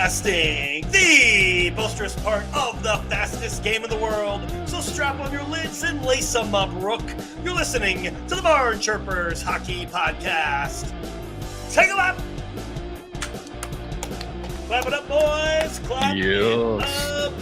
Broadcasting, the boisterous part of the fastest game in the world. So strap on your lids and lace them up, Rook. You're listening to the BarnChirpers Hockey Podcast. Take a lap. Clap it up, boys. Clap it up.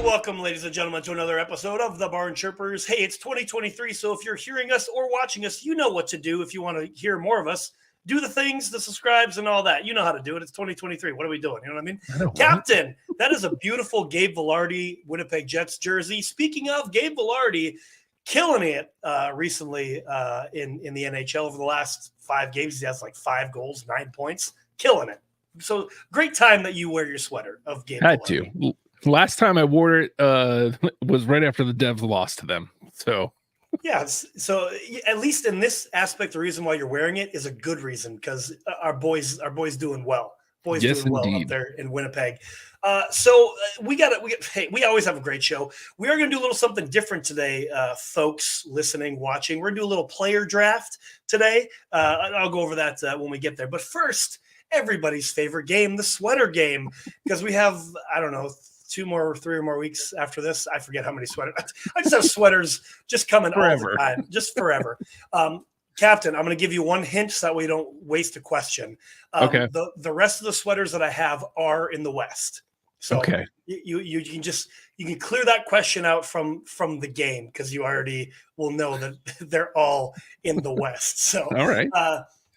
Welcome, ladies and gentlemen, to another episode of the BarnChirpers. Hey, it's 2023, so if you're hearing us or watching us, you know what to do if you want to hear more of us. Do the things, the subscribes, and all that. You know how to do it. It's 2023. What are we doing? You know what I mean? Captain, that is a beautiful Gabe Vilardi Winnipeg Jets jersey. Speaking of, Gabe Vilardi killing it recently in the NHL over the last 5 games. He has like 5 goals, 9 points. Killing it. So great time that you wear your sweater of Gabe Had Vilardi. to. Last time I wore it was right after the Devs lost to them. So yeah, so at least in this aspect, the reason why you're wearing it is a good reason because our boys doing well. Yes, doing well indeed. up there in Winnipeg. We always have a great show. We are going to do a little something different today, folks listening, watching. We're going to do a little player draft today. I'll go over that when we get there. But first, everybody's favorite game, the sweater game, because we have, I don't know, 3 or more weeks after this. I forget how many sweaters. I just have sweaters just coming forever. all the time, just forever. Captain, I'm going to give you one hint so that we don't waste a question. Okay. The rest of the sweaters that I have are in the West. So okay. You can clear that question out from the game because you already will know that they're all in the West. So all right.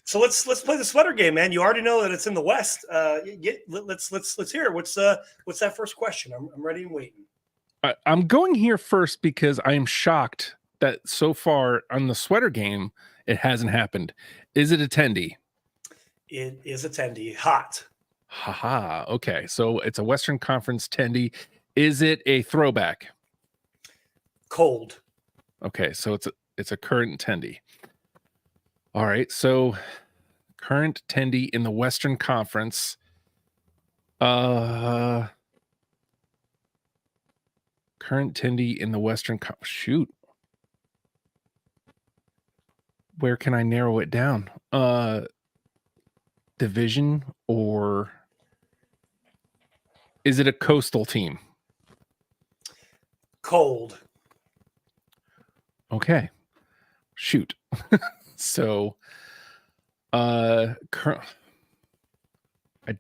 So let's play the sweater game, man. You already know that it's in the West. Let's hear it. What's that first question? I'm ready and waiting. I'm going here first because I am shocked that so far on the sweater game it hasn't happened. Is it attendee? It is attendee. Hot. Haha. Okay, so it's a Western Conference attendee. Is it a throwback? Cold. Okay, so it's a current attendee. All right, so current attendee in the Western Conference. Current attendee in the Western Shoot. Where can I narrow it down? Division, or is it a coastal team? Cold. Okay. Shoot. So, I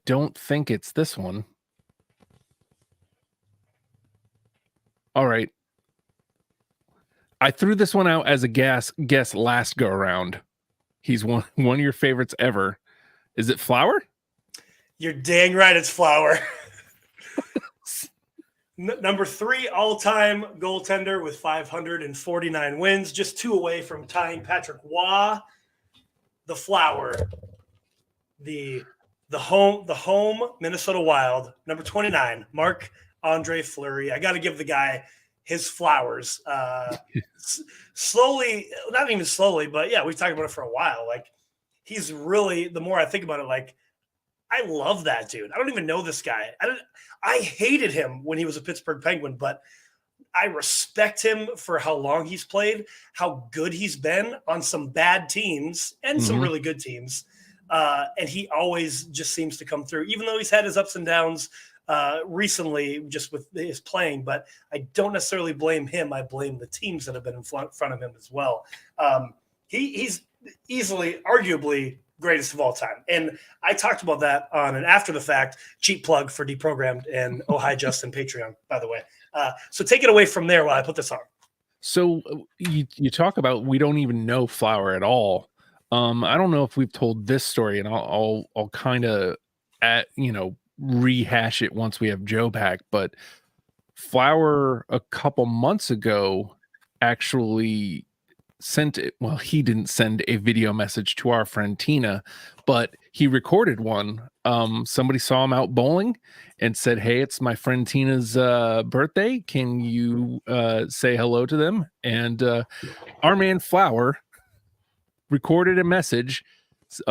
don't think it's this one. All right. I threw this one out as a guess last go around. He's one of your favorites ever. Is it Flower? You're dang right it's Flower. Number 3 all-time goaltender with 549 wins, just 2 away from tying Patrick Waugh. The Flower, the home Minnesota Wild, number 29, Marc-Andre Fleury. I got to give the guy his flowers. Slowly, not even slowly, but yeah, we've talked about it for a while. Like, he's really, the more I think about it, like, I love that dude. I don't even know this guy. I hated him when he was a Pittsburgh Penguin, but I respect him for how long he's played, how good he's been on some bad teams and some really good teams. And he always just seems to come through, even though he's had his ups and downs recently just with his playing. But I don't necessarily blame him. I blame the teams that have been in front of him as well. He's easily, arguably, greatest of all time. And I talked about that on an after the fact cheap plug for Deprogrammed and Oh Hi Justin Patreon, by the way. So take it away from there while I put this on. So you talk about we don't even know Flower at all. I don't know if we've told this story, and I'll kind of rehash it once we have Joe back. But Flower a couple months ago actually sent it. Well, he didn't send a video message to our friend Tina, but he recorded one. Somebody saw him out bowling and said, "Hey, it's my friend Tina's birthday. Can you say hello to them?" And our man Flower recorded a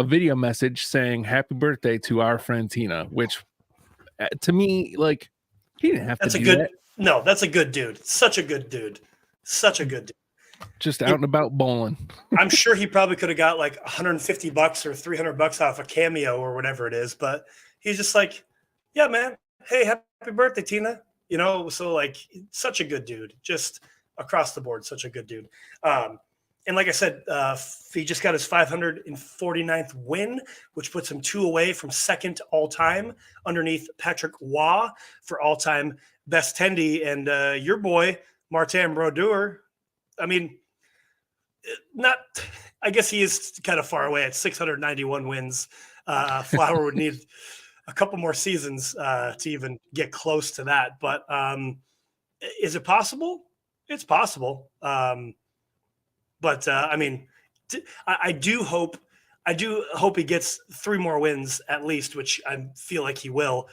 video message saying happy birthday to our friend Tina, which to me, like, he didn't have to do that. No, that's a good dude. Such a good dude. Just out and about bowling. I'm sure he probably could have got like $150 or $300 off a Cameo or whatever it is, but he's just like, yeah, man. Hey, happy birthday, Tina. So like, such a good dude, just across the board, such a good dude. And like I said, he just got his 549th win, which puts him 2 away from second all time, underneath Patrick Waugh for all time best tendy. And your boy Martin Brodeur, I mean, not. I guess he is kind of far away at 691 wins. Flower would need a couple more seasons to even get close to that. But is it possible? It's possible. But I mean, I do hope he gets 3 more wins at least, which I feel like he will,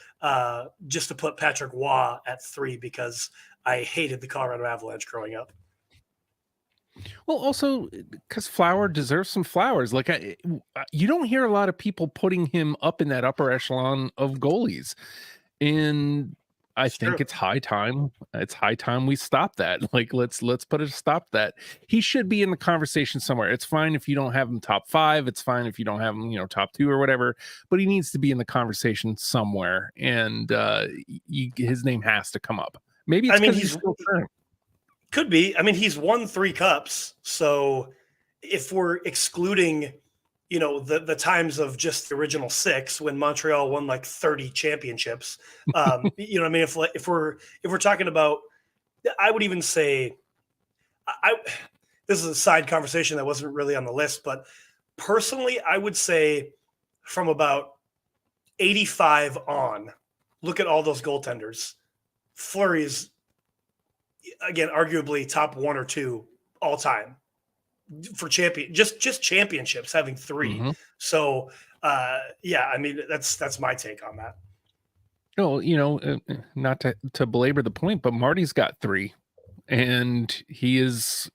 just to put Patrick Waugh at 3 because I hated the Colorado Avalanche growing up. Well, also because Flower deserves some flowers. Like you don't hear a lot of people putting him up in that upper echelon of goalies, and I think it's high time. It's high time we stop that. Like let's put a stop to that. He should be in the conversation somewhere. It's fine if you don't have him top 5. It's fine if you don't have him, top 2 or whatever. But he needs to be in the conversation somewhere, and his name has to come up. Maybe it's because he's still current. Could be. I mean, he's won 3 cups. So if we're excluding, the times of just the original 6 when Montreal won like 30 championships, I mean, if we're talking about, I would even say, this is a side conversation that wasn't really on the list, but personally, I would say from about 85 on, look at all those goaltenders. Fleury's, again, arguably top 1 or 2 all time for just championships, having 3. Mm-hmm. So yeah, I mean, that's my take on that. No, not to belabor the point, but Marty's got 3, and he is,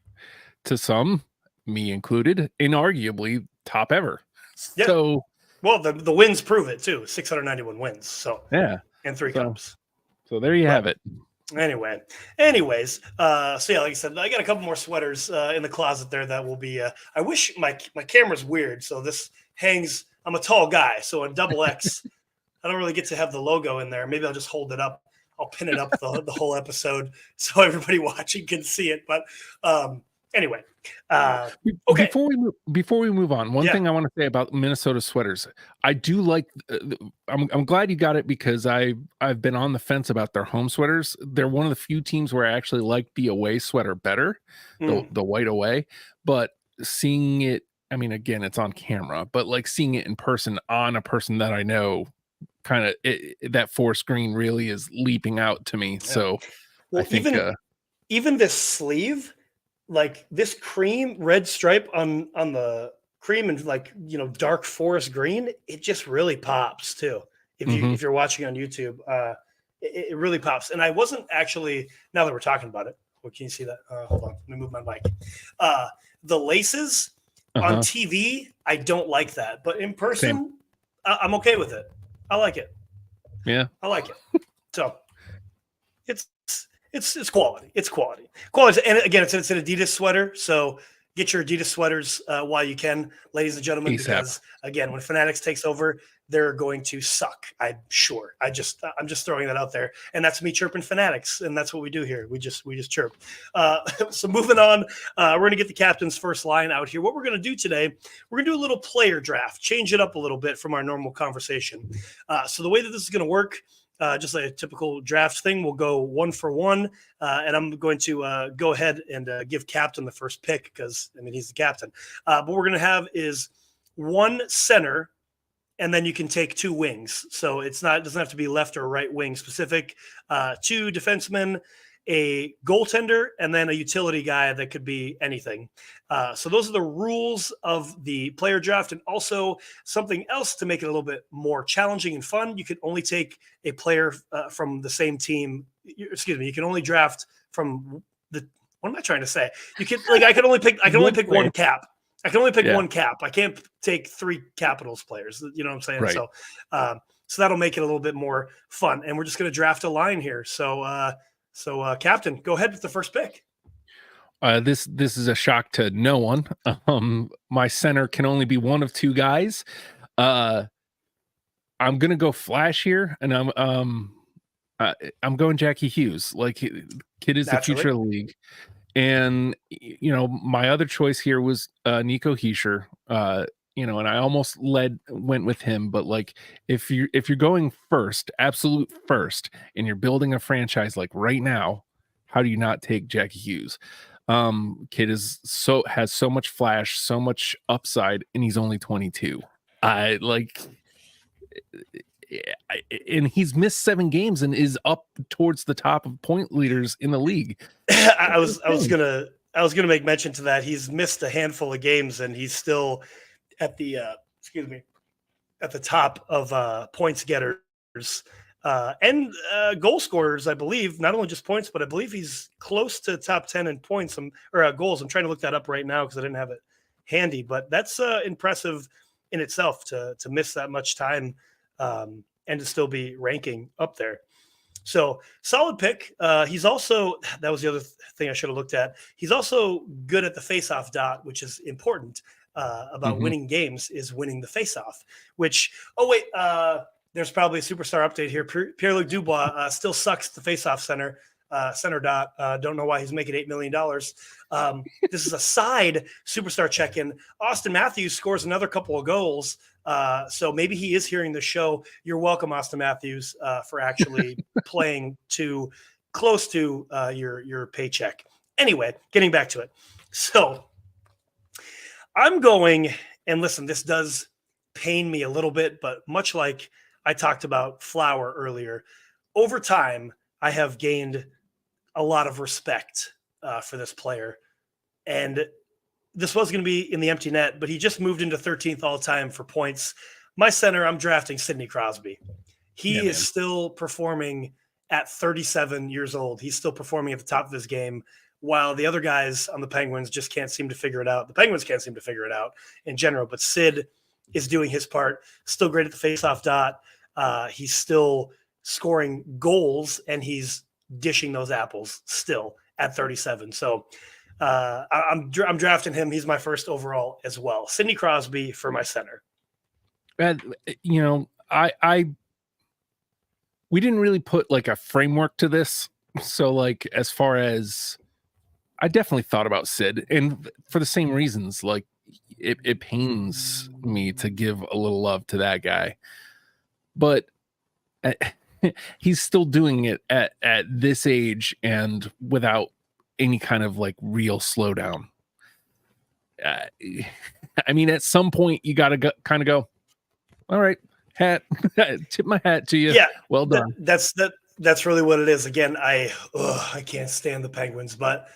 to some, me included, inarguably top ever. Yeah. So, well, the wins prove it too. 691 wins. So yeah, and 3 cups. So there you have it. Anyways, so yeah, like I said, I got a couple more sweaters in the closet there that will be. I wish my camera's weird, so this hangs. I'm a tall guy, so on double X, I don't really get to have the logo in there. Maybe I'll just hold it up. I'll pin it up the whole episode so everybody watching can see it. But anyway, okay. Before we move on, one thing I want to say about Minnesota sweaters, I do like. I'm glad you got it because I've been on the fence about their home sweaters. They're one of the few teams where I actually like the away sweater better, the white away. But seeing it, I mean, again, it's on camera, but like seeing it in person on a person that I know, kind of that forest green really is leaping out to me. Yeah. So well, I think even this sleeve. Like this cream red stripe on the cream and like dark forest green, it just really pops too. If you're watching on YouTube, it really pops. And I wasn't actually, now that we're talking about it, well, can you see that? Hold on, let me move my mic. The laces on TV, I don't like that, but in person, I'm okay with it. I like it. Yeah, I like it. So it's quality. It's quality. And again, it's an Adidas sweater. So get your Adidas sweaters while you can, ladies and gentlemen, because again, when Fanatics takes over, they're going to suck. I'm sure. I'm just throwing that out there. And that's me chirping Fanatics. And that's what we do here. We just chirp. So moving on, we're going to get the captain's first line out here. What we're going to do today, we're going to do a little player draft, change it up a little bit from our normal conversation. So the way that this is going to work, just like a typical draft thing, we'll go 1 for 1, and I'm going to go ahead and give captain the first pick because, I mean, he's the captain. But what we're going to have is 1 center, and then you can take 2 wings. So it doesn't have to be left or right wing specific. 2 defensemen, a goaltender, and then a utility guy that could be anything. So those are the rules of the player draft. And also something else to make it a little bit more challenging and fun. You can only take a player from the same team. Excuse me. You can only draft from what am I trying to say? You can I can only pick 1 cap. I can only pick 1 cap. I can't take 3 Capitals players. You know what I'm saying? Right. So that'll make it a little bit more fun. And we're just going to draft a line here. So, Captain, go ahead with the first pick. This is a shock to no one. My center can only be one of 2 guys. I'm gonna go flash here, and I'm going Jackie Hughes. Like, kid is the Naturally. future of the league. And my other choice here was Nico Heischer. And I almost went with him, but like if you're going first, absolute first, and you're building a franchise like right now, how do you not take Jackie Hughes? Kid has so much flash, so much upside, and he's only 22. I like and he's missed 7 games and is up towards the top of point leaders in the league. I was gonna make mention to that. He's missed a handful of games and he's still at the at the top of points getters and goal scorers, I believe. Not only just points, but I believe he's close to top 10 in points or goals. I'm trying to look that up right now because I didn't have it handy, but that's impressive in itself to miss that much time and to still be ranking up there. So solid pick. He's also, that was the other thing I should have looked at. He's also good at the faceoff dot, which is important about winning games, is winning the faceoff. Which, there's probably a superstar update here. Pierre-Luc Dubois still sucks at the faceoff center dot. Don't know why he's making $8 million. This is a side superstar check-in. Austin Matthews scores another couple of goals. So maybe he is hearing the show. You're welcome, Austin Matthews, for actually playing too close to your paycheck. Anyway, getting back to it. So I'm going, and listen, this does pain me a little bit, but much like I talked about Flower earlier, over time, I have gained a lot of respect for this player. And this was going to be in the empty net, but he just moved into 13th all time for points. My center, I'm drafting Sidney Crosby. He is still performing at 37 years old. He's still performing at the top of his game, while the other guys on the Penguins just can't seem to figure it out. The Penguins can't seem to figure it out in general, but Sid is doing his part. Still great at the faceoff dot. He's still scoring goals, and he's dishing those apples still at 37. So I'm drafting him. He's my first overall as well. Sidney Crosby for my center. And we didn't really put like a framework to this. So like, as far as, I definitely thought about Sid, and for the same reasons, like it pains me to give a little love to that guy, but he's still doing it at this age and without any kind of like real slowdown. I mean, at some point you got to kind of go, all right, tip my hat to you. Yeah, well done. That's really what it is. Again, I can't stand the Penguins, but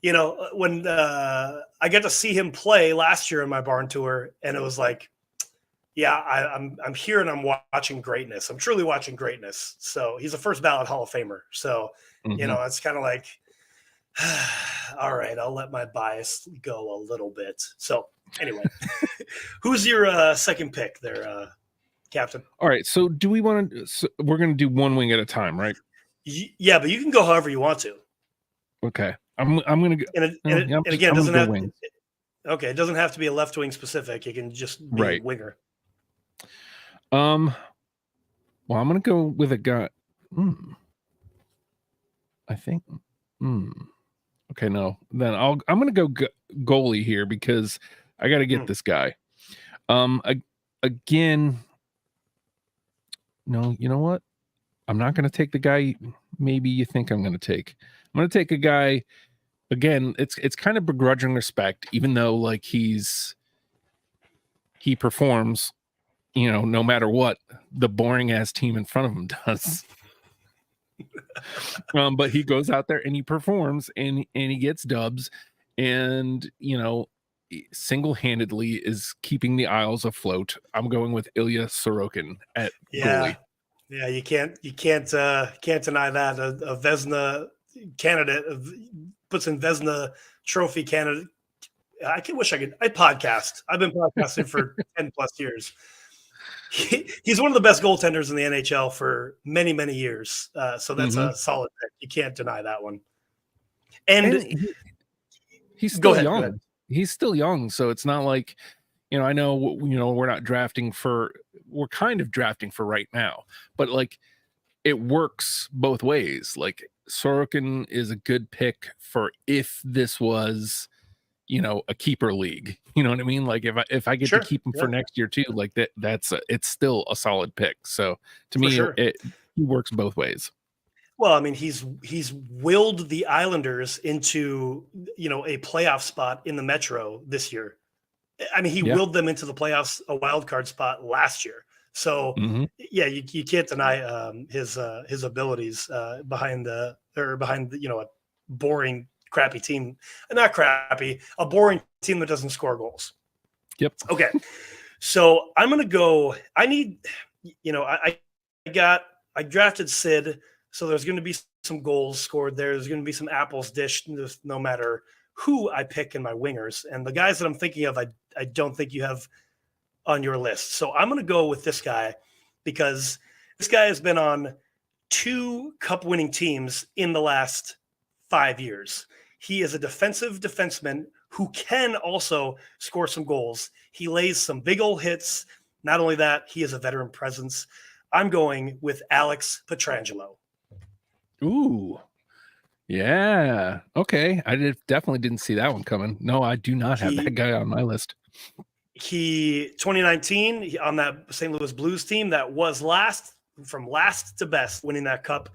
when I got to see him play last year in my barn tour, and it was like, yeah, I'm here and I'm watching greatness. I'm truly watching greatness. So he's a first ballot Hall of Famer. So it's kind of like, all right, I'll let my bias go a little bit. So anyway, who's your second pick there, Captain? All right. So do we want to? So we're going to do one wing at a time, right? Yeah, but you can go however you want to. Okay. I'm going to go. And again, it doesn't have. Okay, it doesn't have to be a left wing specific. It can just be a winger. Well, I'm going to go with a guy. I think. Okay, no. Then I'm going to go goalie here because I got to get this guy. Again, no, you know what? I'm not going to take the guy maybe you think I'm going to take. I'm going to take a guy. Again, it's kind of begrudging respect, even though like he performs, no matter what the boring ass team in front of him does. But he goes out there and he performs and he gets dubs, and single-handedly is keeping the Isles afloat. I'm going with Ilya Sorokin at goalie. Yeah, you can't deny that a Vezina candidate puts in Vezina trophy candidate. I podcast. I've been podcasting for 10 plus years. He's one of the best goaltenders in the NHL for many, many years. So that's a solid pick. You can't deny that one. And he's still young. Go ahead. He's still young. So it's not like, I know, we're not drafting for we're kind of drafting for right now, but like it works both ways. Like Sorokin is a good pick for if this was, you know, a keeper league. You know what I mean? Like if I get to Sure. keep him Yeah, for next year too, like it's still a solid pick. So to for me, sure. he works both ways. Well, I mean, he's willed the Islanders into, you know, a playoff spot in the Metro this year. I mean, he Yeah. willed them into the playoffs, a wild card spot last year. So Mm-hmm. yeah, you can't deny his abilities behind the you know, a boring, crappy team. Not crappy, a boring team that doesn't score goals. Yep. Okay, so I'm gonna go. I need, you know, I drafted Sid, so there's going to be some goals scored there. There's going to be some apples dished, no matter who I pick in my wingers. And the guys that I'm thinking of, I don't think you have on your list. So I'm going to go with this guy because this guy has been on 2 cup winning teams in the last 5 years. He is a defensive defenseman who can also score some goals. He lays some big old hits. Not only that, he is a veteran presence. I'm going with Alex Pietrangelo. Ooh. Yeah. Okay. Definitely didn't see that one coming. No, I do not have that guy on my list. He 2019 on that St. Louis Blues team that was from last to best, winning that cup,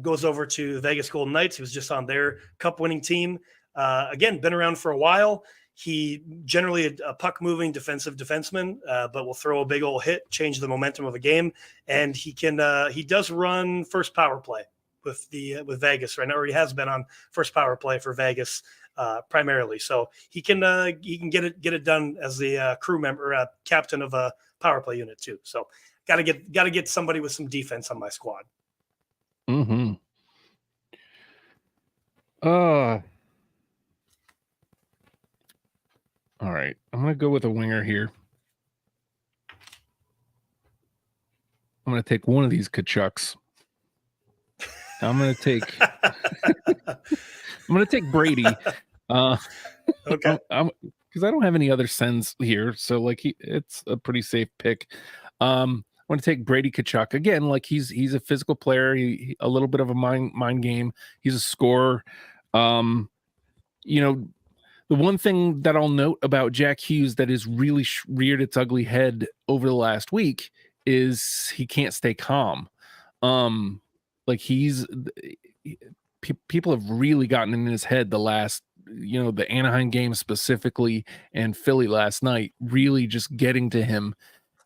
goes over to the Vegas Golden Knights. He was just on their cup winning team. Again, been around for a while. He generally a puck moving defensive defenseman, but will throw a big old hit, change the momentum of a game, and he does run first power play with Vegas right now, or he has been on first power play for Vegas primarily. So he can get it done as the crew member, captain of a power play unit too. So got to get somebody with some defense on my squad. Mm-hmm. All right. I'm going to go with a winger here. I'm going to take one of these Kachucks. I'm going to take Brady. Okay. Because I don't have any other sends here. So like it's a pretty safe pick. I'm going to take Brady Tkachuk again. Like he's a physical player. He a little bit of a mind game. He's a scorer. You know, the one thing that I'll note about Jack Hughes that has really reared its ugly head over the last week is he can't stay calm. Like people have really gotten in his head the last, you know, the Anaheim game specifically and Philly last night, really just getting to him.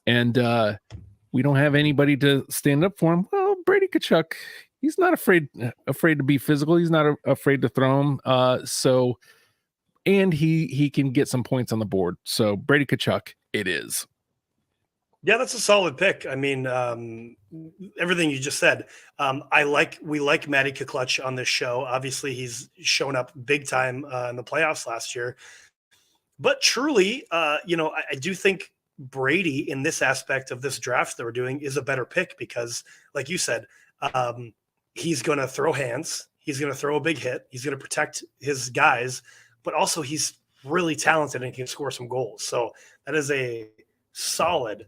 And we don't have anybody to stand up for him. Well, Brady Tkachuk, he's not afraid to be physical. He's not afraid to throw him. And he can get some points on the board. So Brady Tkachuk, it is. Yeah, that's a solid pick. I mean, everything you just said. We like Matty Tkachuk on this show. Obviously, he's shown up big time in the playoffs last year. But truly, you know, I do think Brady in this aspect of this draft that we're doing is a better pick because, like you said, he's going to throw hands. He's going to throw a big hit. He's going to protect his guys, but also he's really talented and can score some goals. So that is a solid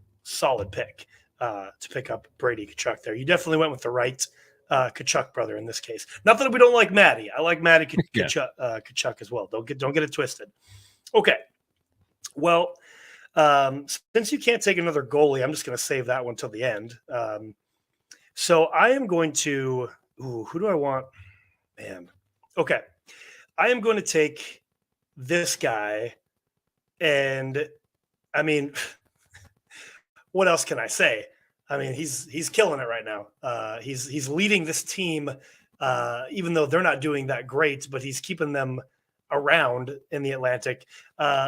pick to pick up Brady Tkachuk there. You definitely went with the right Tkachuk brother in this case. Not that we don't like Matty. I like Matty Tkachuk as well. Don't get it twisted. Okay. Well, since you can't take another goalie, I'm just going to save that one till the end. So I am going to who do I want? Man. Okay. I am going to take this guy, and I mean, what else can I say? I mean, he's killing it right now. He's leading this team, even though they're not doing that great, but he's keeping them around in the Atlantic.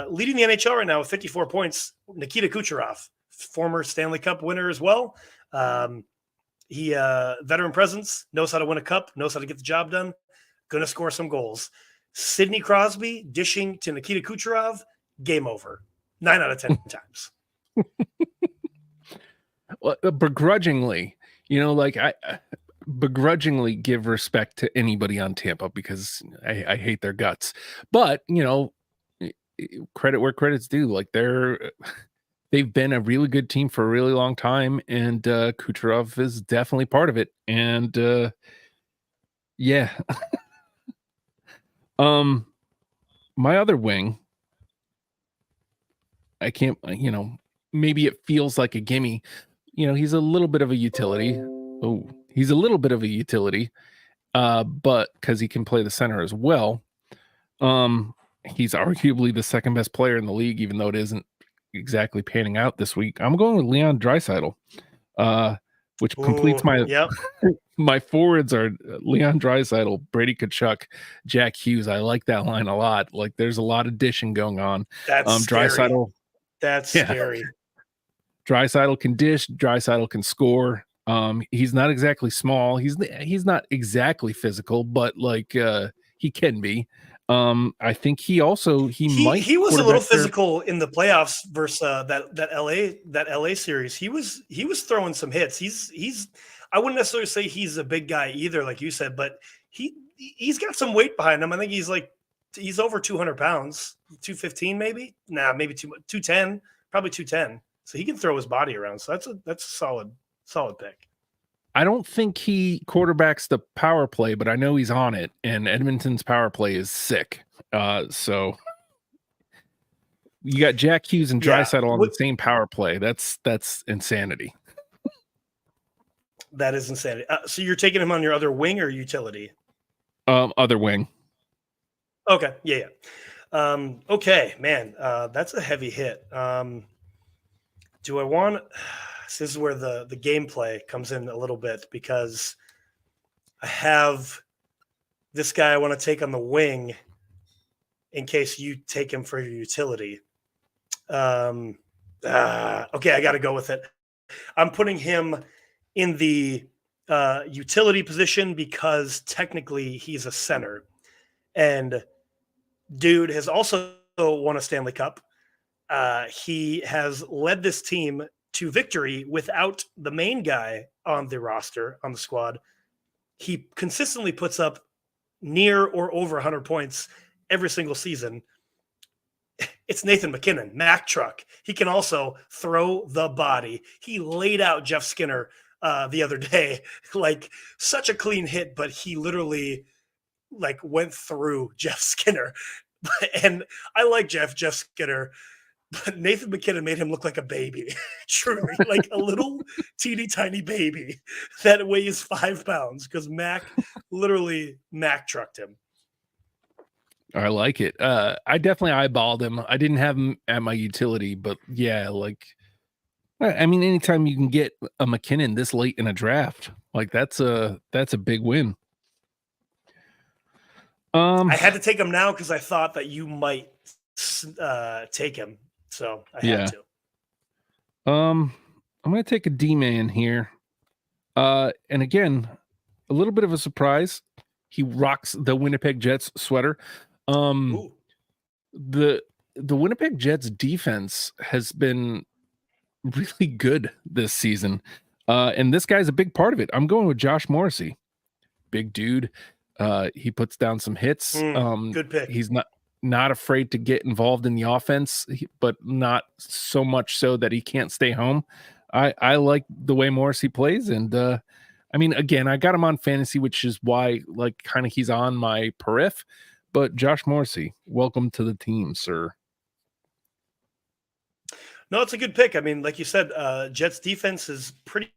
Leading the NHL right now with 54 points, Nikita Kucherov, former Stanley Cup winner as well. He veteran presence, knows how to win a cup, knows how to get the job done, going to score some goals. Sidney Crosby dishing to Nikita Kucherov, game over. 9 out of 10 times. Well, begrudgingly, you know, like I begrudgingly give respect to anybody on Tampa because I hate their guts. But, you know, credit where credit's due. Like they've been a really good team for a really long time, and Kucherov is definitely part of it. And yeah, my other wing, I can't, maybe it feels like a gimme. He's a little bit of a utility. Oh, he's a little bit of a utility, but because he can play the center as well. He's arguably the second best player in the league, even though it isn't exactly panning out this week. I'm going with Leon Draisaitl, which completes Yep. my forwards are Leon Draisaitl, Brady Tkachuk, Jack Hughes. I like that line a lot. Like, there's a lot of dishing going on. That's scary. Draisaitl, That's scary. Draisaitl can dish. Draisaitl can score. He's not exactly small. He's not exactly physical, but like he can be. I think he was a little physical in the playoffs versus that LA series. He was throwing some hits. He's I wouldn't necessarily say he's a big guy either, like you said, but he's got some weight behind him. I think he's over 200 pounds, 215 maybe. Nah, maybe 210, probably 210. So he can throw his body around. So that's a solid pick. I don't think he quarterbacks the power play, but I know he's on it, and Edmonton's power play is sick. So you got Jack Hughes and Draisaitl on the same power play. That's insanity. That is insanity. So you're taking him on your other wing or utility? Other wing. Okay. Yeah. Okay, man. That's a heavy hit. Do I want? This is where the gameplay comes in a little bit, because I have this guy I want to take on the wing in case you take him for your utility. Okay, I got to go with it. I'm putting him in the utility position because technically he's a center. And dude has also won a Stanley Cup. He has led this team to victory without the main guy on the roster, on the squad. He consistently puts up near or over 100 points every single season. It's Nathan MacKinnon, Mack Truck. He can also throw the body. He laid out Jeff Skinner the other day, like such a clean hit, but he literally like went through Jeff Skinner. And I like Jeff Skinner, but Nathan MacKinnon made him look like a baby, truly, like a little teeny tiny baby that weighs 5 pounds, because Mack trucked him. I like it. I definitely eyeballed him. I didn't have him at my utility, but yeah, like, I mean, anytime you can get a MacKinnon this late in a draft, like that's a big win. I had to take him now because I thought that you might take him, so I had to. I'm gonna take a D-man here, and again, a little bit of a surprise. He rocks the Winnipeg Jets sweater. The Winnipeg Jets defense has been really good this season, and this guy's a big part of it. I'm going with Josh Morrissey, big dude. He puts down some hits. Good pick. He's not afraid to get involved in the offense, but not so much so that he can't stay home. I like the way Morrissey plays, and I mean, again, I got him on fantasy, which is why, like, kind of he's on my periph. But Josh Morrissey, welcome to the team, sir. No, it's a good pick. I mean, like you said, Jets defense is pretty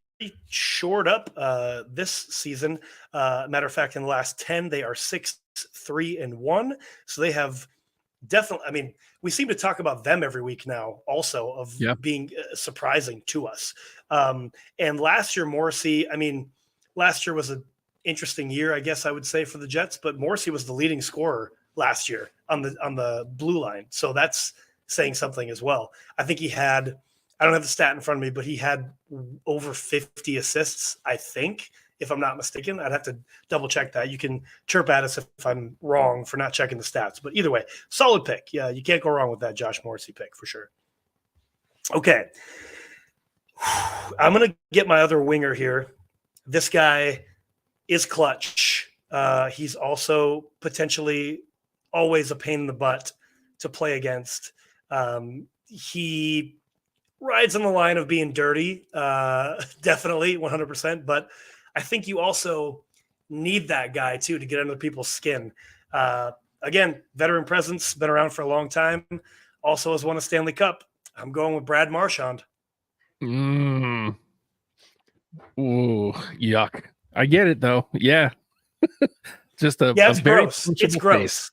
shored up this season. Matter of fact, in the last 10, they are 6-3-1. So they have definitely, I mean, we seem to talk about them every week now also of being surprising to us. And last year, Morrissey, I mean, last year was an interesting year, I guess I would say, for the Jets, but Morrissey was the leading scorer last year on the blue line. So that's saying something as well. I think he had, I don't have the stat in front of me, but he had over 50 assists, I think, if I'm not mistaken. I'd have to double check that. You can chirp at us if I'm wrong for not checking the stats. But either way, solid pick. Yeah, you can't go wrong with that Josh Morrissey pick for sure. Okay. I'm going to get my other winger here. This guy is clutch. He's also potentially always a pain in the butt to play against. He rides on the line of being dirty, definitely 100%. But I think you also need that guy too to get under people's skin. Uh, Again, veteran presence, been around for a long time. Also has won a Stanley Cup. I'm going with Brad Marchand. Mm. Ooh, yuck. I get it though. Yeah. Just a Yeah, it's very gross. It's punchable face. gross.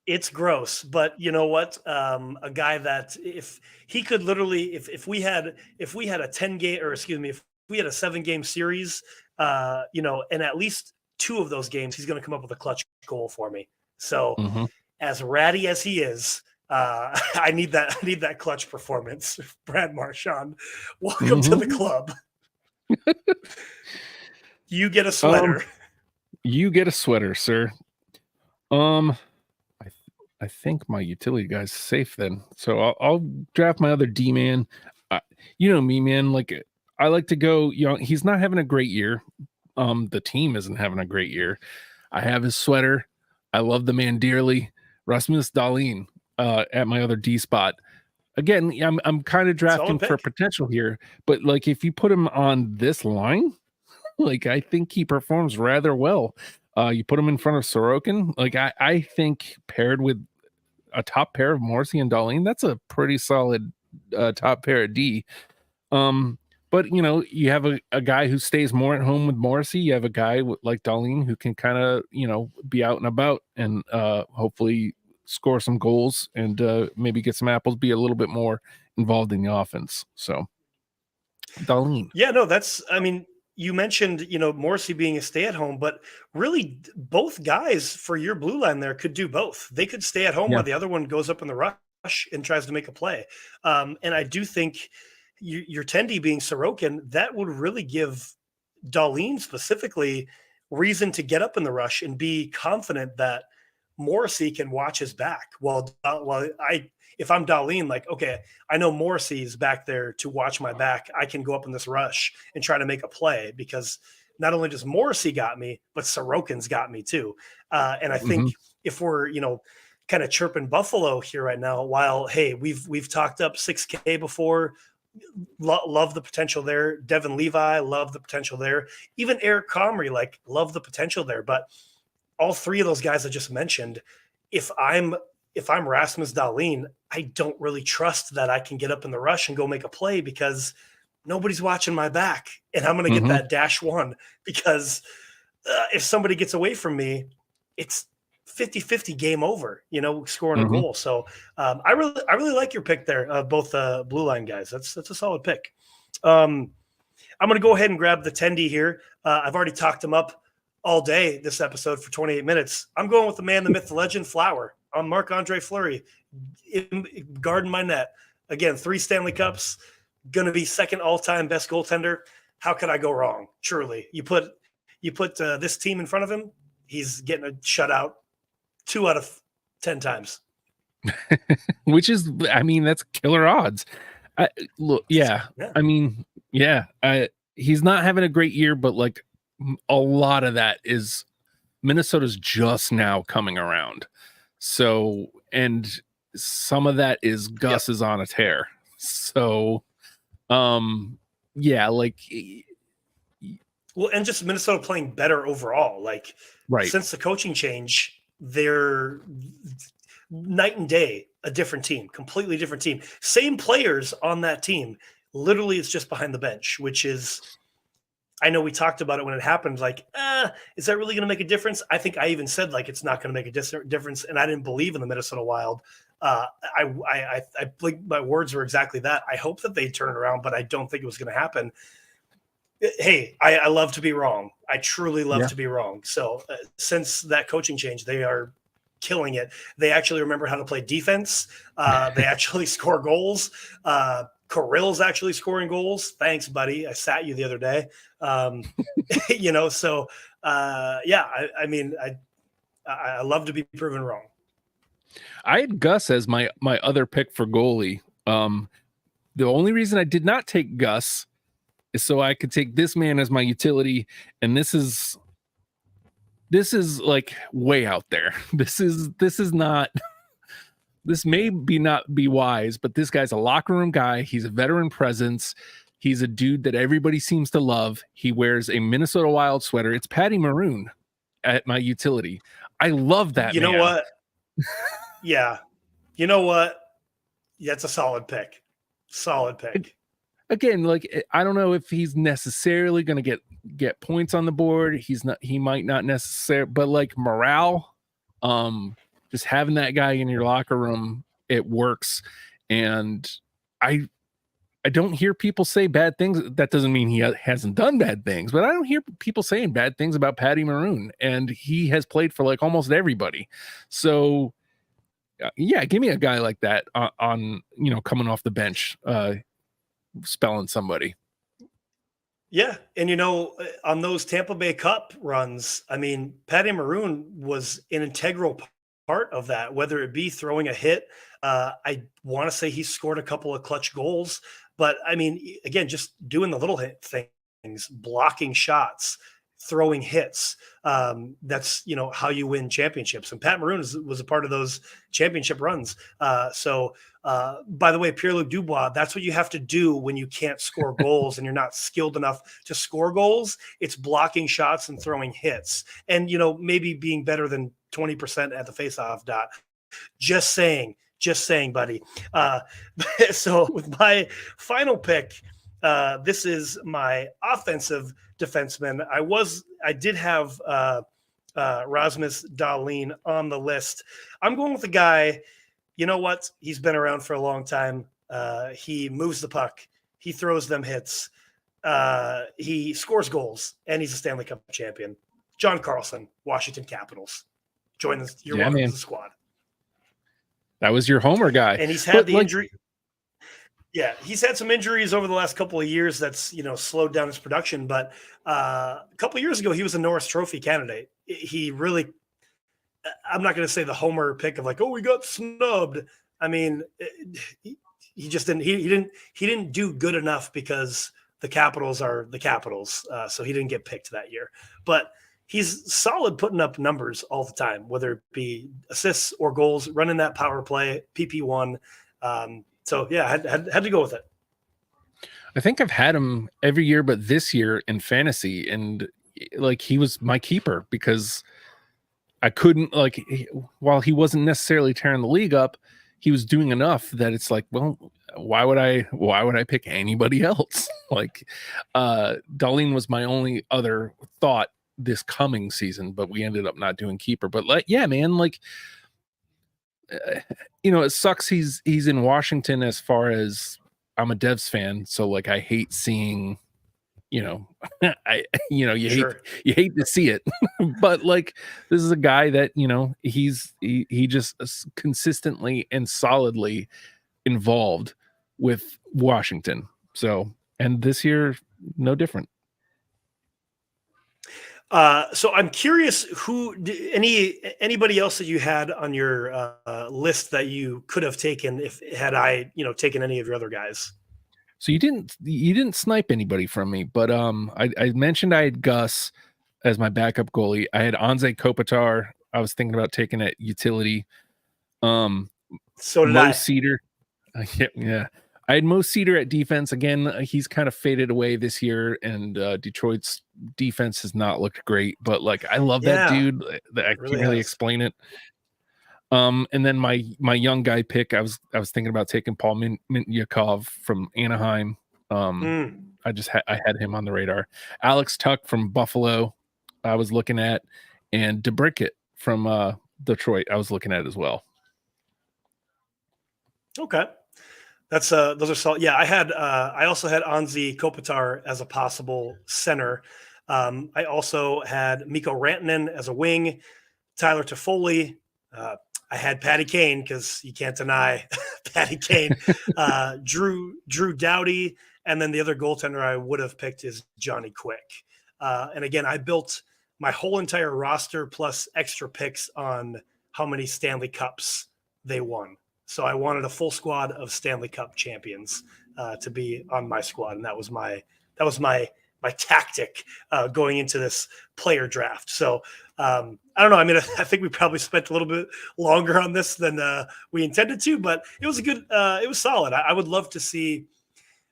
It's gross, but you know what? A guy that if he could literally, if we had a 10 game, or excuse me, if we had a 7 game series, and at least 2 of those games, he's going to come up with a clutch goal for me. So Mm-hmm. as ratty as he is, I need that clutch performance. Brad Marchand, welcome to the club. You get a sweater. You get a sweater, sir. I think my utility guy's safe then. So I'll draft my other D man. You know me, man. Like I like to go. He's not having a great year. The team isn't having a great year. I have his sweater. I love the man dearly. Rasmus Dahlin at my other D spot. Again, I'm kind of drafting for potential here, but like if you put him on this line, like I think he performs rather well. You put him in front of Sorokin. Like I think paired with a top pair of Morrissey and Dahlin, that's a pretty solid top pair of D. But you have a guy who stays more at home with Morrissey. You have a guy like Dahlin who can kind of be out and about and hopefully score some goals and maybe get some apples, be a little bit more involved in the offense. So Dahlin. Yeah, no, you mentioned, Morrissey being a stay-at-home, but really both guys for your blue line there could do both. They could stay at home while the other one goes up in the rush and tries to make a play. And I do think your Tendy being Sorokin, that would really give Dahlin specifically reason to get up in the rush and be confident that Morrissey can watch his back. If I'm Dahlin, like, okay, I know Morrissey's back there to watch my back. I can go up in this rush and try to make a play because not only does Morrissey got me, but Sorokin's got me too. And I think if we're, kind of chirping Buffalo here right now, while, hey, we've talked up 6K before, love the potential there. Devin Levi, love the potential there. Even Eric Comrie, like, love the potential there. But all 3 of those guys I just mentioned, if I'm Rasmus Dahlin, I don't really trust that I can get up in the rush and go make a play because nobody's watching my back. And I'm going to get that -1 because if somebody gets away from me, it's 50-50 game over, scoring a goal. So I really like your pick there, both blue line guys. That's a solid pick. I'm going to go ahead and grab the Tendy here. I've already talked him up all day this episode for 28 minutes. I'm going with the man, the myth, the legend, Flower. On Marc-Andre Fleury, guarding my net. Again, 3 Stanley Cups, going to be second all-time best goaltender. How could I go wrong? Surely. You put this team in front of him, he's getting a shutout 2 out of 10 times. Which is, that's killer odds. He's not having a great year, but like a lot of that is Minnesota's just now coming around. So, and some of that is Gus is on a tear. So, like, well, and just Minnesota playing better overall. Like, since the coaching change, they're night and day, a different team, completely different team. Same players on that team. Literally, it's just behind the bench, which is, I know we talked about it when it happened. Like, is that really going to make a difference? I think I even said, like, it's not going to make a difference, and I didn't believe in the Minnesota Wild. I think my words were exactly that. I hope that they turn it around, but I don't think it was going to happen. Hey, I love to be wrong. I truly love to be wrong. So since that coaching change, they are killing it. They actually remember how to play defense. They actually score goals. Kirill's actually scoring goals. Thanks, buddy. I sat you the other day. So I love to be proven wrong. I had Gus as my other pick for goalie. The only reason I did not take Gus is so I could take this man as my utility, and this is like way out there. This is not this may be not be wise, but this guy's a locker room guy. He's a veteran presence. He's a dude that everybody seems to love. He wears a Minnesota Wild sweater. It's Patty Maroon at my utility. I love that You man. know what? Yeah. You know what? Yeah, it's a solid pick. Solid pick. Again, like, I don't know if he's necessarily going to get points on the board. He might not necessarily, but like morale, just having that guy in your locker room, it works. And I don't hear people say bad things. That doesn't mean he hasn't done bad things, but I don't hear people saying bad things about Patty Maroon, and he has played for like almost everybody. So yeah, give me a guy like that on coming off the bench, spelling somebody. Yeah. And, on those Tampa Bay Cup runs, I mean, Patty Maroon was an integral part of that, whether it be throwing a hit. I want to say he scored a couple of clutch goals, but I mean, again, just doing the little hit things, blocking shots, throwing hits. That's, how you win championships. And Pat Maroon was a part of those championship runs. So by the way, Pierre-Luc Dubois, that's what you have to do when you can't score goals and you're not skilled enough to score goals. It's blocking shots and throwing hits and, maybe being better than 20% at the faceoff dot. Just saying, buddy. So with my final pick, this is my offensive defenseman. I did have Rasmus Dahlin on the list. I'm going with the guy. You know what? He's been around for a long time. He moves the puck. He throws them hits. He scores goals, and he's a Stanley Cup champion. John Carlson, Washington Capitals. Join your welcome to the squad. That was your homer guy. And he's had injury. Yeah, he's had some injuries over the last couple of years that's, slowed down his production. But a couple of years ago, he was a Norris Trophy candidate. He really, I'm not going to say the homer pick of like, oh, we got snubbed. I mean, he just didn't, he didn't do good enough because the Capitals are the Capitals. So he didn't get picked that year. But he's solid putting up numbers all the time, whether it be assists or goals, running that power play, PP1. So yeah, I had to go with it. I think I've had him every year, but this year in fantasy, and like he was my keeper because I couldn't while he wasn't necessarily tearing the league up, he was doing enough that it's like, well, why would I pick anybody else? Dahlin was my only other thought this coming season, but we ended up not doing keeper. But yeah, man, it sucks he's in Washington as far as I'm a Devs fan, so I hate seeing, you hate to see it. But this is a guy that, he just consistently and solidly involved with Washington. So, and this year no different. So I'm curious anybody else that you had on your list that you could have taken had I taken any of your other guys. So you didn't snipe anybody from me, but I mentioned I had Gus as my backup goalie. I had Anze Kopitar. I was thinking about taking at utility. So did Mo I. Cedar. Yeah. I had Mo Cedar at defense. Again, he's kind of faded away this year, and Detroit's defense has not looked great. But I love that dude. I can't really explain it. And then my young guy pick, I was thinking about taking Paul Mintyukov from Anaheim. I had him on the radar. Alex Tuck from Buffalo, I was looking at, and DeBrickett from Detroit, I was looking at as well. Okay. That's those are solid. Yeah, I also had Anze Kopitar as a possible center. I also had Mikko Rantanen as a wing, Tyler Toffoli. I had Patty Kane because you can't deny Patty Kane, Drew Doughty, and then the other goaltender I would have picked is Johnny Quick. And again, I built my whole entire roster plus extra picks on how many Stanley Cups they won. So I wanted a full squad of Stanley Cup champions to be on my squad, and that was my tactic going into this player draft. So I don't know. I mean, I think we probably spent a little bit longer on this than we intended to, but it was it was solid. I would love to see,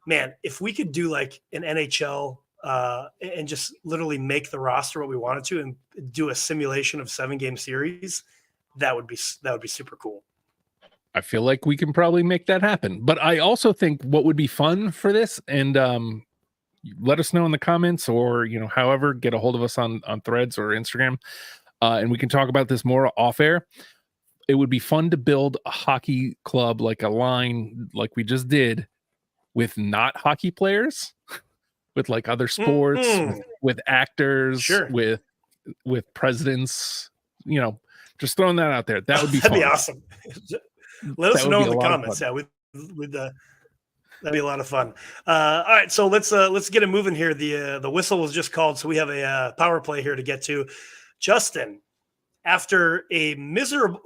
man, if we could do like an NHL and just literally make the roster what we wanted to and do a simulation of 7-game series, that would be super cool. I feel like we can probably make that happen. But I also think what would be fun for this, and let us know in the comments, or however, get a hold of us on Threads or Instagram, and we can talk about this more off air. It would be fun to build a hockey club, like a line like we just did, with not hockey players, with like other sports, with actors, sure, with presidents, just throwing that out there. That would be that'd fun. Be awesome. Let us know in the comments. Yeah, that'd be a lot of fun. All right, so let's get it moving here. The whistle was just called, so we have a power play here to get to. Justin, after a miserable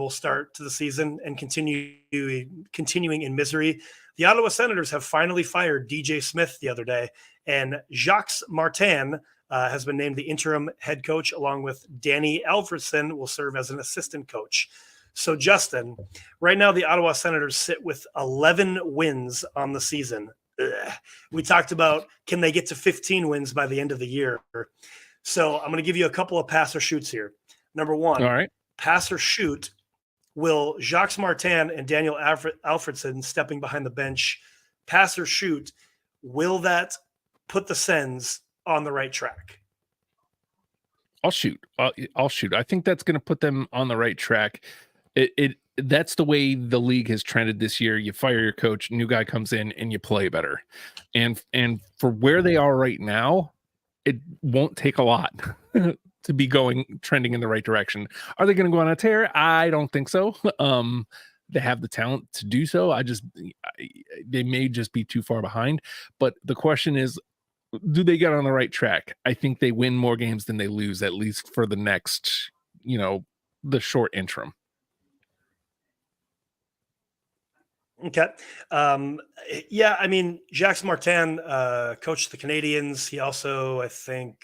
start to the season and continuing in misery, the Ottawa Senators have finally fired DJ Smith the other day, and Jacques Martin has been named the interim head coach, along with Danny Alfredson will serve as an assistant coach. So, Justin, right now the Ottawa Senators sit with 11 wins on the season. Ugh. We talked about, can they get to 15 wins by the end of the year? So I'm going to give you a couple of pass or shoots here. Number one, all right, pass or shoot. Will Jacques Martin and Daniel Alfredson stepping behind the bench, pass or shoot, will that put the Sens on the right track? I'll shoot. I'll shoot. I think that's going to put them on the right track. That's the way the league has trended this year. You fire your coach, new guy comes in, and you play better. And for where they are right now, it won't take a lot to be trending in the right direction. Are they going to go on a tear? I don't think so. They have the talent to do so. They may just be too far behind. But the question is, do they get on the right track? I think they win more games than they lose, at least for the next, the short interim. Okay. Yeah, I mean, Jacques Martin coached the Canadians. He also, I think,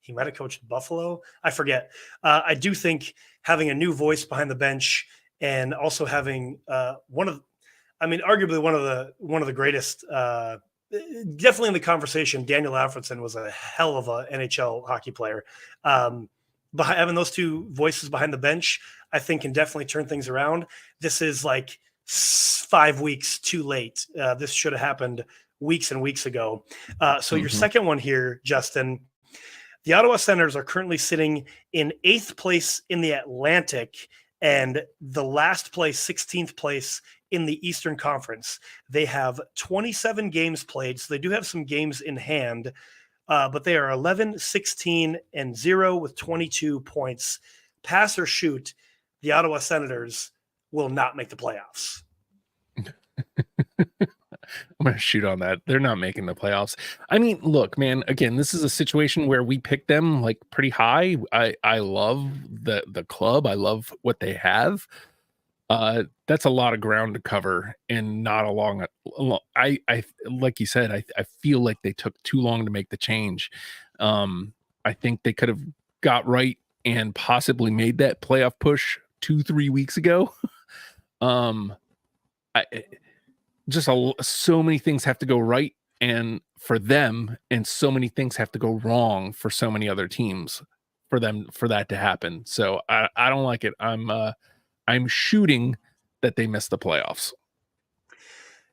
he might have coached Buffalo. I forget. I do think having a new voice behind the bench, and also having arguably one of the greatest, definitely in the conversation, Daniel Alfredson was a hell of a NHL hockey player. Having those two voices behind the bench, I think, can definitely turn things around. This is like 5 weeks too late. This should have happened weeks and weeks ago. So your second one here, Justin, the Ottawa Senators are currently sitting in 8th place in the Atlantic and the last place, 16th place in the Eastern Conference. They have 27 games played, so they do have some games in hand. But they are 11, 16, and 0 with 22 points. Pass or shoot, the Ottawa Senators will not make the playoffs. I'm going to shoot on that. They're not making the playoffs. I mean, look, man, again, this is a situation where we picked them like pretty high. I love the club. I love what they have. That's a lot of ground to cover, and not a long. I like you said, I feel like they took too long to make the change. I think they could have got right and possibly made that playoff push 2-3 weeks ago. So many things have to go right, and for them, and so many things have to go wrong for so many other teams for that to happen. So I don't like it. I'm shooting that they missed the playoffs.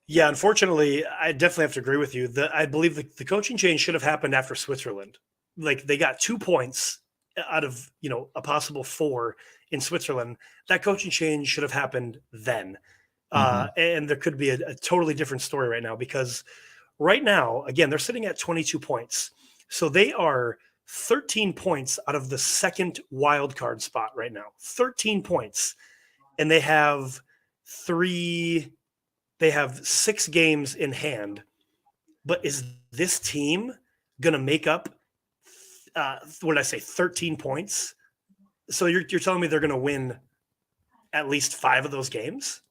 Yeah, unfortunately, I definitely have to agree with you. I believe the coaching change should have happened after Switzerland. Like, they got 2 points out of a possible 4 in Switzerland. That coaching change should have happened then. And there could be a totally different story right now, because right now, again, they're sitting at 22 points. So they are 13 points out of the second wild card spot right now. 13 points. And they have 6 games in hand. But is this team going to make up, 13 points? So you're telling me they're going to win at least 5 of those games?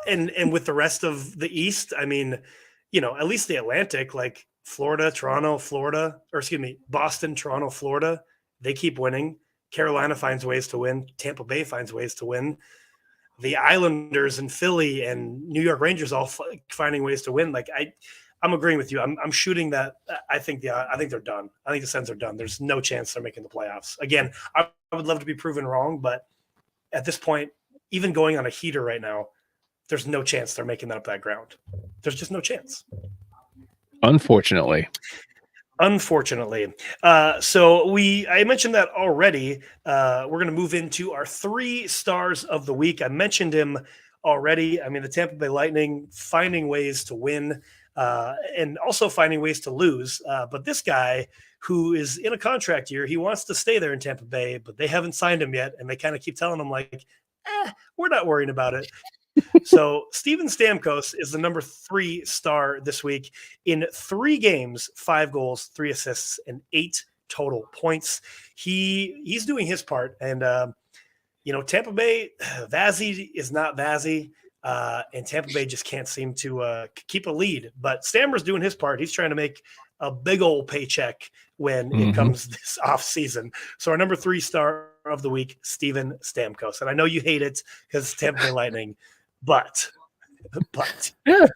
And with the rest of the East, I mean, at least the Atlantic, like Florida, Toronto, Florida, or excuse me, Boston, Toronto, Florida, they keep winning. Carolina finds ways to win. Tampa Bay finds ways to win. The Islanders and Philly and New York Rangers all finding ways to win. Like I'm agreeing with you. I'm shooting that. I think they're done. I think the Sens are done. There's no chance they're making the playoffs. Again, I would love to be proven wrong, but at this point, even going on a heater right now, there's no chance they're making that up that ground. There's just no chance. Unfortunately. So I mentioned that already. We're going to move into our 3 stars of the week. I mentioned him already. I mean, the Tampa Bay Lightning finding ways to win and also finding ways to lose. But this guy who is in a contract year, he wants to stay there in Tampa Bay, but they haven't signed him yet. And they kind of keep telling him like, we're not worrying about it. So Steven Stamkos is the number 3 star this week in 3 games, 5 goals, 3 assists, and 8 total points. He's doing his part. And, Tampa Bay, Vazzy is not Vazzy. And Tampa Bay just can't seem to keep a lead. But Stammer's doing his part. He's trying to make a big old paycheck when it comes this off season. So our number 3 star of the week, Steven Stamkos. And I know you hate it because it's Tampa Bay Lightning. But yeah,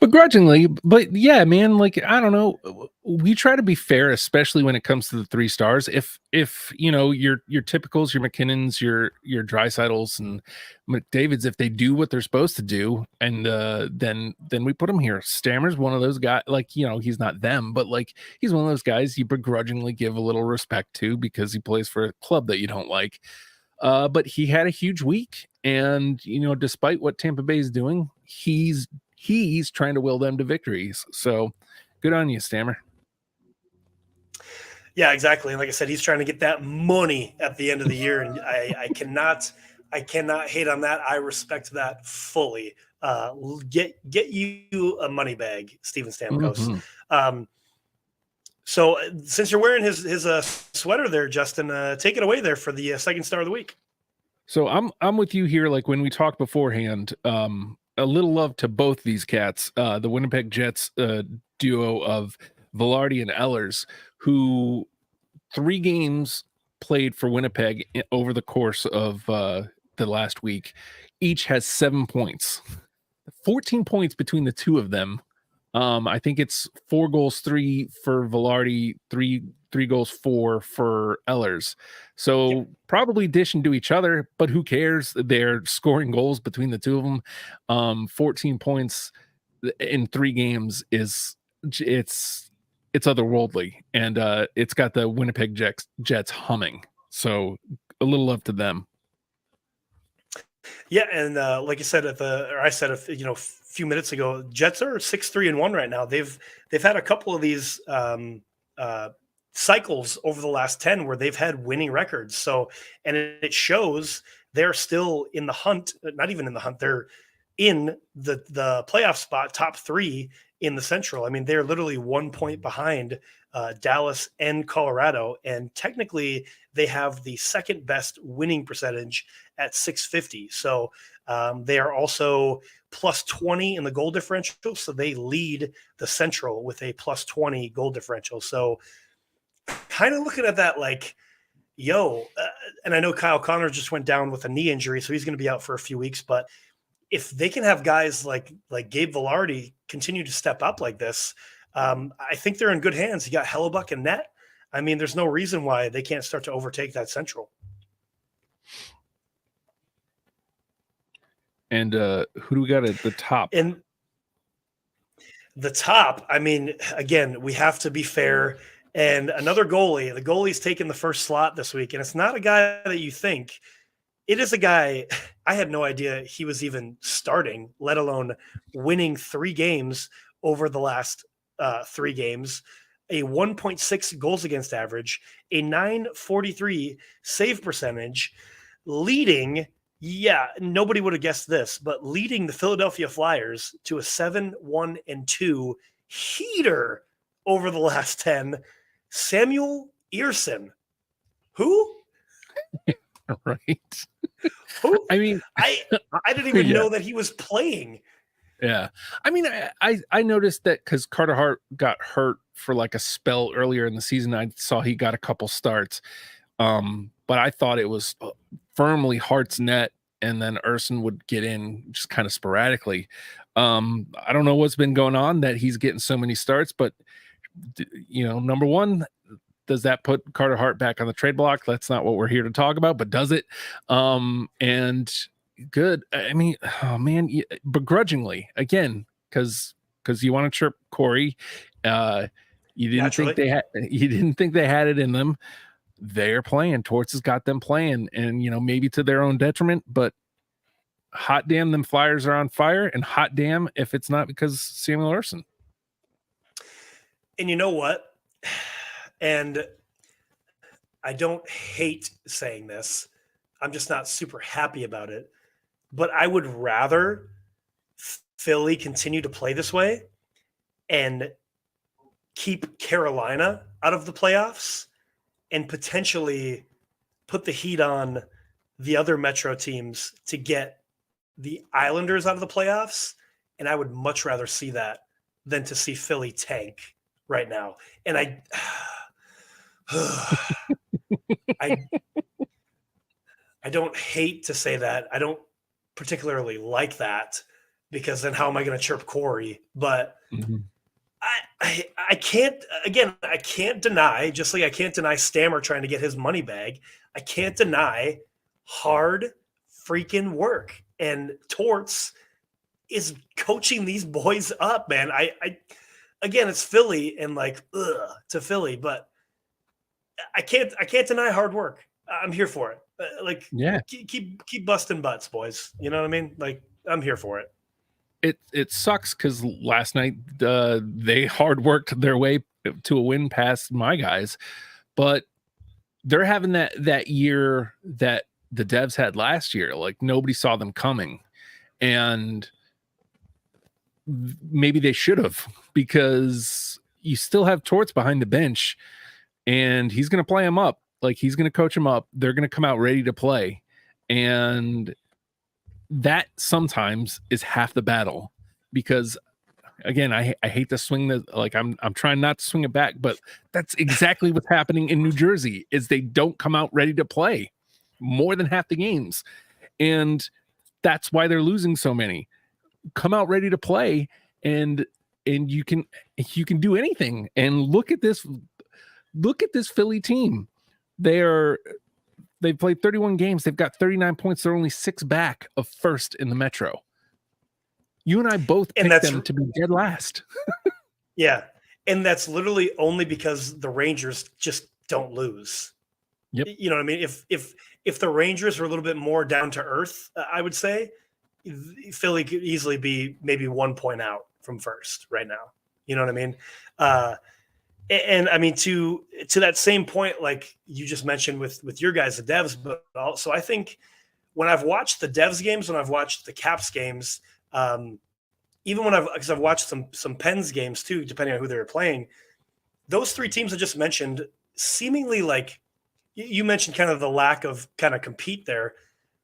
begrudgingly, but yeah, man, like, I don't know. We try to be fair, especially when it comes to the 3 stars. If your typicals, your McKinnons, your Dreisaitl's and McDavid's, if they do what they're supposed to do, and then we put them here. Stammer's one of those guys, like, he's not them, but like he's one of those guys you begrudgingly give a little respect to because he plays for a club that you don't like. But he had a huge week, and despite what Tampa Bay is doing, he's trying to will them to victories. So good on you, Stammer. Yeah, exactly. And like I said, he's trying to get that money at the end of the year, and I cannot hate on that. I respect that fully. Get you a money bag, Steven Stamkos. So since you're wearing his sweater there, Justin, take it away there for the second star of the week. So I'm with you here. Like when we talked beforehand, a little love to both these cats, the Winnipeg Jets duo of Velarde and Ehlers, who 3 games played for Winnipeg over the course of the last week, each has 7 points, 14 points between the 2 of them. I think it's 4 goals, 3 for Velarde, 3 goals, 4 for Ehlers. So probably dishing to each other, but who cares? They're scoring goals between the 2 of them. 14 points in 3 games it's otherworldly, and it's got the Winnipeg Jets humming. So a little love to them. Yeah, and like you said I said a few minutes ago, Jets are 6-3-1 right now. They've had a couple of these cycles over the last 10 where they've had winning records. So, and it shows they're still in the hunt. Not even in the hunt. They're in the playoff spot, top 3 in the Central. I mean, they're literally 1 point behind Dallas and Colorado, and technically they have the second best winning percentage at .650. So they are also plus 20 in the goal differential. So they lead the Central with a plus 20 goal differential. So kind of looking at that like, and I know Kyle Connor just went down with a knee injury, so he's going to be out for a few weeks. But if they can have guys like Gabe Velarde continue to step up like this, I think they're in good hands. You got Hellebuck and net. I mean, there's no reason why they can't start to overtake that Central. And who do we got at the top? And the top, I mean, again, we have to be fair. And another goalie, the goalie's taking the first slot this week. And it's not a guy that you think. It is a guy, I had no idea he was even starting, let alone winning 3 games over the last 3 games, a 1.6 goals against average, a .943 save percentage, leading, nobody would have guessed this, but leading the Philadelphia Flyers to a 7-1-2 heater over the last 10, Samuel Ersson. Who? Right. Who? I mean, I didn't even yeah. know that he was playing. Yeah. I mean, I noticed that because Carter Hart got hurt for like a spell earlier in the season. I saw he got a couple starts. But I thought it was firmly Hart's net, and then Urson would get in just kind of sporadically. I don't know what's been going on that he's getting so many starts, but number one, does that put Carter Hart back on the trade block? That's not what we're here to talk about, but does it? And good. I mean, oh man, begrudgingly again, because you want to chirp Corey. You didn't think they had it in them. They're playing. Torts has got them playing, and maybe to their own detriment, but hot damn, them Flyers are on fire, and hot damn if it's not because Samuel Urson. And you know what? And I don't hate saying this. I'm just not super happy about it. But I would rather Philly continue to play this way and keep Carolina out of the playoffs and potentially put the heat on the other Metro teams to get the Islanders out of the playoffs. And I would much rather see that than to see Philly tank right now. And I don't hate to say that. I don't particularly like that, because then how am I going to chirp Corey? But I can't deny, just like I can't deny Stammer trying to get his money bag. I can't deny hard freaking work. And Torts is coaching these boys up, man. Again, it's Philly and to Philly, but I can't deny hard work. I'm here for it. Keep busting butts, boys. You know what I mean? I'm here for it. It sucks because last night they hard worked their way to a win past my guys, but they're having that year that the Devs had last year. Like nobody saw them coming, and maybe they should have, because you still have Torts behind the bench, and he's going to play him up. Like he's going to coach them up. They're going to come out ready to play, and that sometimes is half the battle, because again, I hate to swing I'm trying not to swing it back, but that's exactly what's happening in New Jersey is they don't come out ready to play more than half the games. And that's why they're losing so many. Come out ready to play, and you can do anything. And look at this Philly team. They've played 31 games. They've got 39 points. They're only 6 back of first in the Metro. You and I both picked them to be dead last. Yeah. And that's literally only because the Rangers just don't lose. Yep. You know what I mean? If the Rangers were a little bit more down to earth, I would say Philly could easily be maybe 1 point out from first right now. You know what I mean? And I mean, to that same point, like you just mentioned with your guys, the Devs, but also I think when I've watched the Devs games, when I've watched the Caps games, even because I've watched some Pens games too, depending on who they're playing, those 3 teams I just mentioned seemingly like you mentioned kind of the lack of kind of compete there,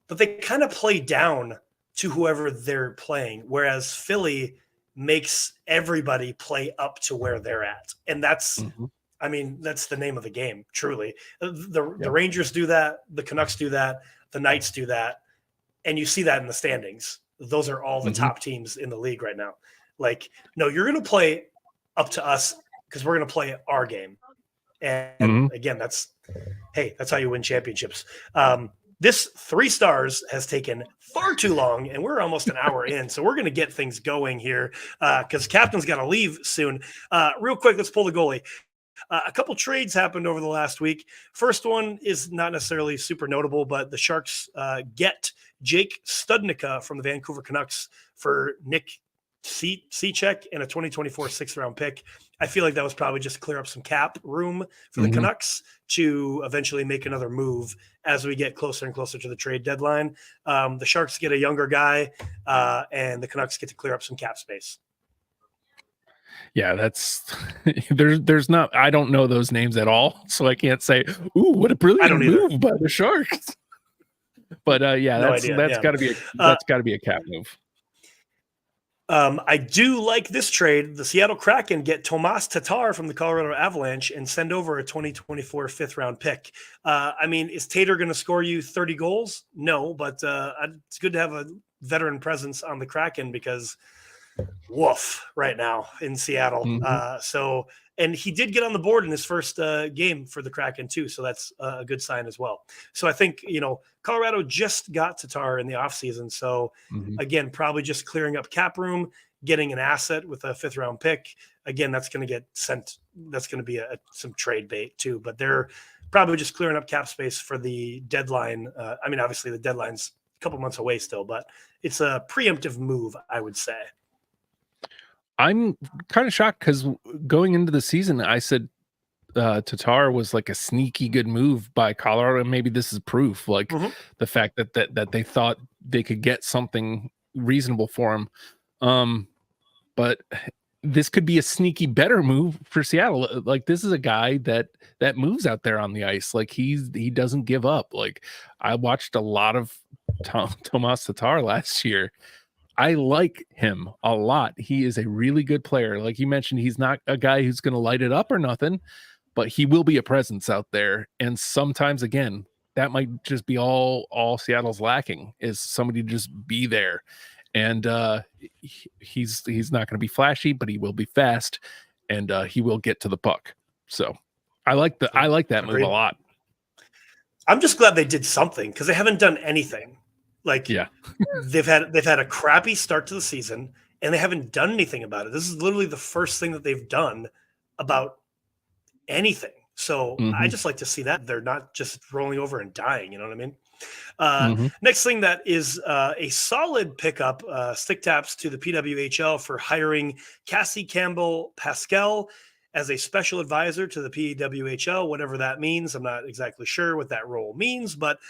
but they kind of play down to whoever they're playing. Whereas Philly makes everybody play up to where they're at. And that's, I mean, that's the name of the game, truly. The Rangers do that. The Canucks do that. The Knights do that. And you see that in the standings. Those are all the top teams in the league right now. Like, no, you're going to play up to us because we're going to play our game. And again, that's how you win championships. This 3 stars has taken far too long, and we're almost an hour in. So we're going to get things going here because Captain's got to leave soon. Real quick, let's pull the goalie. A couple trades happened over the last week. First one is not necessarily super notable, but the Sharks get Jake Studnicka from the Vancouver Canucks for Nick Cechek and a 2024 6th-round pick. I feel like that was probably just to clear up some cap room for the Canucks to eventually make another move as we get closer and closer to the trade deadline. The Sharks get a younger guy, and the Canucks get to clear up some cap space. Yeah, that's there's not. I don't know those names at all, so I can't say. Ooh, what a brilliant move by the Sharks! But No that's idea. that's Yeah. got to be a Cap move. I do like this trade. The Seattle Kraken get Tomas Tatar from the Colorado Avalanche and send over a 2024 fifth round pick. I mean, is Tatar going to score you 30 goals? No, but it's good to have a veteran presence on the Kraken because woof right now in Seattle. Mhm. And he did get on the board in his first game for the Kraken too. So that's a good sign as well. So I think, Colorado just got Tatar in the offseason. So Mhm. again, probably just clearing up cap room, getting an asset with a fifth round pick. Again, that's going to get sent. That's going to be some trade bait too, but they're probably just clearing up cap space for the deadline. I mean, obviously the deadline's a couple months away still, but it's a preemptive move, I would say. I'm kind of shocked because going into the season, I said Tatar was like a sneaky good move by Colorado, and maybe this is proof. Like Mm-hmm. the fact that they thought they could get something reasonable for him. But this could be a sneaky better move for Seattle. Like this is a guy that moves out there on the ice. Like he doesn't give up. Like I watched a lot of Tomas Tatar last year. I like him a lot. He is a really good player. Like you mentioned, he's not a guy who's going to light it up or nothing, but he will be a presence out there. And sometimes, again, that might just be all Seattle's lacking is somebody to just be there. And he's not going to be flashy, but he will be fast, and he will get to the puck. So I like that move a lot. I'm just glad they did something because they haven't done anything. Like Yeah. they've had a crappy start to the season and they haven't done anything about it. This is literally the first thing that they've done about anything. So I Mm-hmm. just like to see that they're not just rolling over and dying. You know what I mean? Mm-hmm. Next thing that is a solid pickup, stick taps to the PWHL for hiring Cassie Campbell Pascal as a special advisor to the PWHL, whatever that means. I'm not exactly sure what that role means, but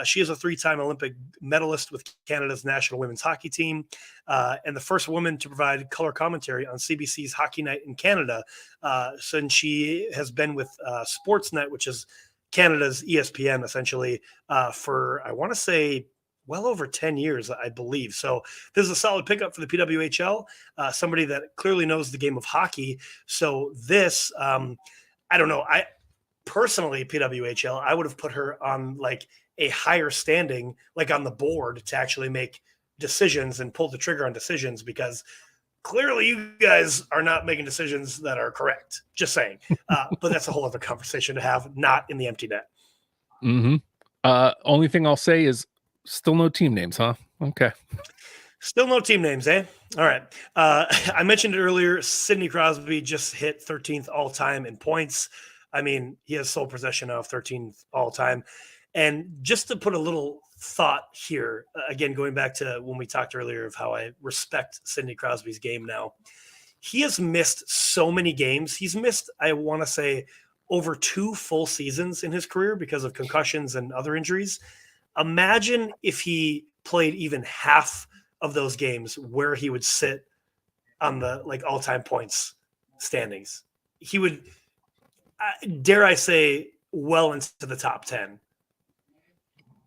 she is a three-time Olympic medalist with Canada's national women's hockey team and the first woman to provide color commentary on CBC's Hockey Night in Canada since she has been with Sportsnet, which is Canada's ESPN, essentially, for, I want to say, well over 10 years, I believe. So this is a solid pickup for the PWHL, somebody that clearly knows the game of hockey. So this, I don't know. I personally, PWHL, I would have put her on like a higher standing, like on the board to actually make decisions and pull the trigger on decisions because clearly you guys are not making decisions that are correct. Just saying. But that's a whole other conversation to have, not in the empty net. Mm-hmm. Only thing I'll say is still no team names, huh? Okay. Still no team names, eh? All right. I mentioned it earlier. Sidney Crosby just hit 13th all time in points. I mean, he has sole possession of 13th all time. And just to put a little thought here, again, going back to when we talked earlier of how I respect Sidney Crosby's game now, he has missed so many games. He's missed, I want to say, over 2 full seasons in his career because of concussions and other injuries. Imagine if he played even half of those games where he would sit on the like all-time points standings. He would, dare I say, well into the top 10.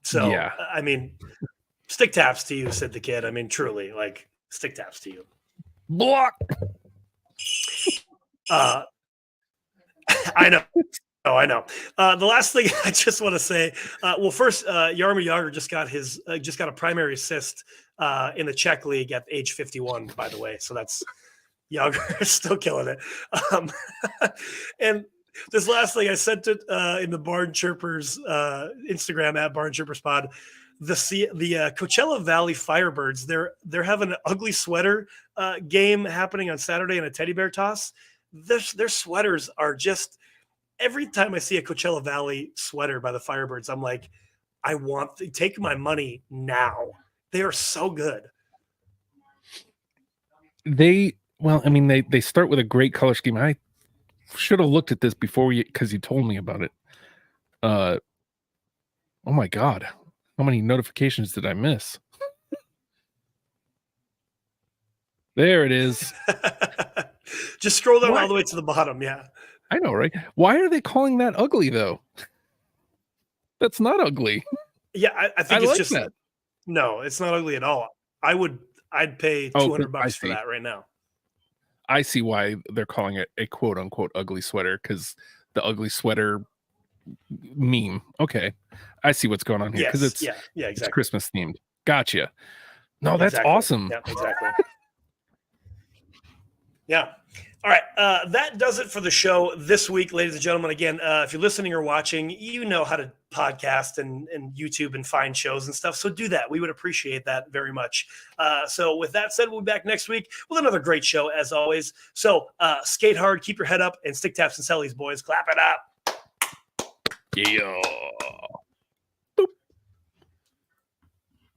So, Yeah. I mean, stick taps to you, said the kid. I mean, truly, like stick taps to you. Block. I know. Oh, I know. The last thing I just want to say, well, first, Jaromir Jagr just got a primary assist in the Czech league at age 51, by the way. So that's Jagr still killing it. And this last thing I sent it in the BarnChirpers Instagram at BarnChirpersPod. The Coachella Valley Firebirds, they're having an ugly sweater game happening on Saturday and a teddy bear toss. Their sweaters are just. Every time I see a Coachella Valley sweater by the Firebirds, I'm like, I want to take my money now. They are so good. They start with a great color scheme. I should have looked at this before because you told me about it. Oh my God. How many notifications did I miss? There it is. Just scroll down all the way to the bottom. Yeah. I know, right? Why are they calling that ugly though? That's not ugly. Yeah, I think I it's like just that. no, it's not ugly at all. I'd pay Oh, I $200 for see. that right now. I see why they're calling it a quote unquote ugly sweater, because the ugly sweater meme. Okay. I see what's going on here because Yes, it's yeah, it's exactly. Christmas themed. Gotcha. No, that's Exactly. awesome. Yeah, exactly. Yeah. All right. That does it for the show this week, ladies and gentlemen. Again, if you're listening or watching, you know how to podcast and YouTube and find shows and stuff. So do that. We would appreciate that very much. So with that said, we'll be back next week with another great show as always. So skate hard, keep your head up, and stick taps and sellies, boys. Clap it up. Yeah.